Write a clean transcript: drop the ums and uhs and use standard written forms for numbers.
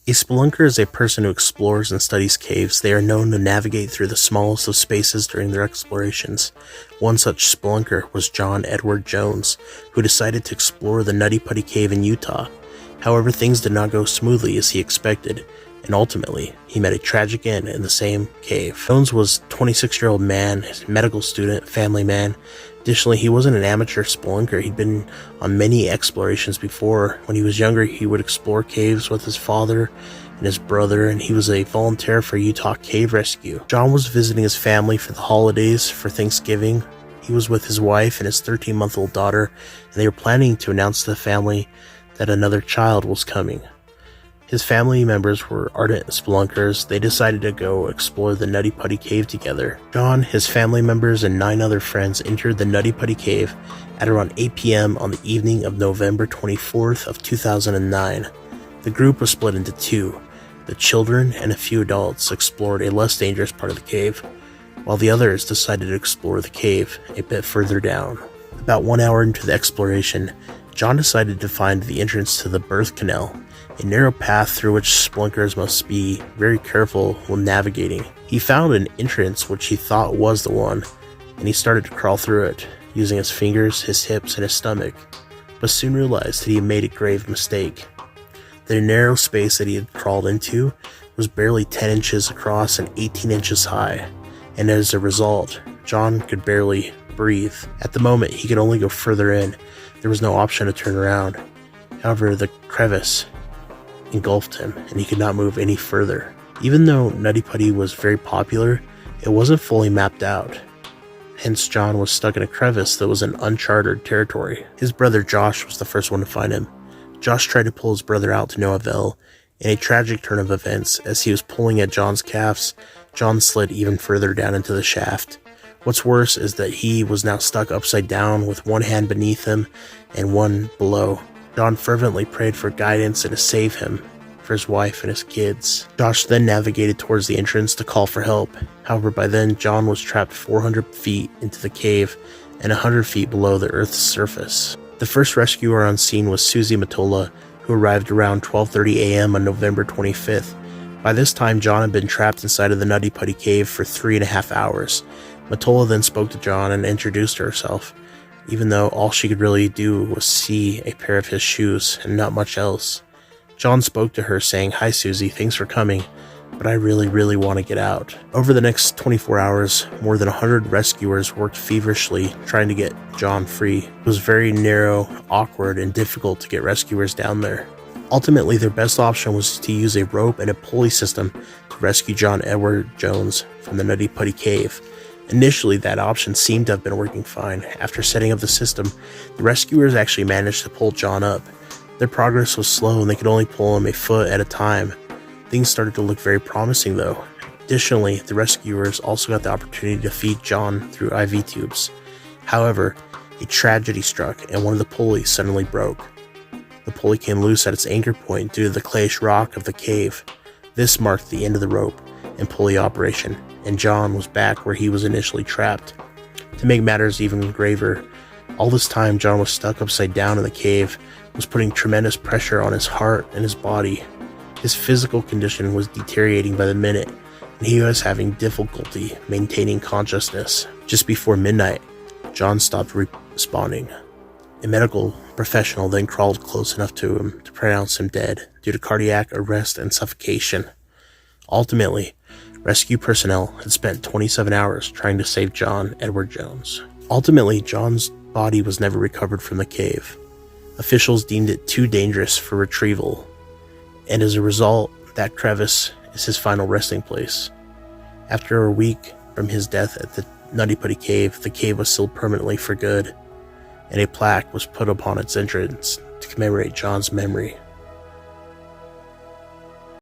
A spelunker is a person who explores and studies caves. They are known to navigate through the smallest of spaces during their explorations. One such spelunker was John Edward Jones, who decided to explore the Nutty Putty Cave in Utah. However, things did not go smoothly as he expected, and ultimately, he met a tragic end in the same cave. Jones was a 26-year-old man, a medical student, family man. Additionally, he wasn't an amateur spelunker. He'd been on many explorations before. When he was younger, he would explore caves with his father and his brother, and he was a volunteer for Utah Cave Rescue. John was visiting his family for the holidays for Thanksgiving. He was with his wife and his 13-month-old daughter, and they were planning to announce to the family that another child was coming. His family members were ardent spelunkers. They decided to go explore the Nutty Putty Cave together. John, his family members, and 9 other friends entered the Nutty Putty Cave at around 8 p.m. on the evening of November 24th of 2009. The group was split into 2. The children and a few adults explored a less dangerous part of the cave, while the others decided to explore the cave a bit further down. About 1 hour into the exploration, John decided to find the entrance to the birth canal, a narrow path through which spelunkers must be very careful when navigating. He found an entrance which he thought was the one, and he started to crawl through it, using his fingers, his hips, and his stomach, but soon realized that he had made a grave mistake. The narrow space that he had crawled into was barely 10 inches across and 18 inches high, and as a result, John could barely breathe. At the moment, he could only go further in. There was no option to turn around. However, the crevice engulfed him, and he could not move any further. Even though Nutty Putty was very popular, it wasn't fully mapped out. Hence, John was stuck in a crevice that was in uncharted territory. His brother Josh was the first one to find him. Josh tried to pull his brother out to no avail. In a tragic turn of events, as he was pulling at John's calves, John slid even further down into the shaft. What's worse is that he was now stuck upside down with one hand beneath him and one below. John fervently prayed for guidance and to save him, for his wife and his kids. Josh then navigated towards the entrance to call for help. However, by then, John was trapped 400 feet into the cave and 100 feet below the Earth's surface. The first rescuer on scene was Susie Matola, who arrived around 12:30 a.m. on November 25th. By this time, John had been trapped inside of the Nutty Putty Cave for 3.5 hours. Matola then spoke to John and introduced herself, even though all she could really do was see a pair of his shoes and not much else. John spoke to her saying, "Hi Susie, thanks for coming, but I really want to get out." Over the next 24 hours, more than 100 rescuers worked feverishly trying to get John free. It was very narrow, awkward, and difficult to get rescuers down there. Ultimately, their best option was to use a rope and a pulley system to rescue John Edward Jones from the Nutty Putty Cave. Initially, that option seemed to have been working fine. After setting up the system, the rescuers actually managed to pull John up. Their progress was slow and they could only pull him a foot at a time. Things started to look very promising though. Additionally, the rescuers also got the opportunity to feed John through IV tubes. However, a tragedy struck and one of the pulleys suddenly broke. The pulley came loose at its anchor point due to the clayish rock of the cave. This marked the end of the rope and pulley operation, and John was back where he was initially trapped. To make matters even graver, all this time John was stuck upside down in the cave, was putting tremendous pressure on his heart and his body. His physical condition was deteriorating by the minute, and he was having difficulty maintaining consciousness. Just before midnight, John stopped responding. A medical professional then crawled close enough to him to pronounce him dead due to cardiac arrest and suffocation. Ultimately, rescue personnel had spent 27 hours trying to save John Edward Jones. Ultimately, John's body was never recovered from the cave. Officials deemed it too dangerous for retrieval, and as a result, that crevice is his final resting place. After a week from his death at the Nutty Putty Cave, the cave was sealed permanently for good, and a plaque was put upon its entrance to commemorate John's memory.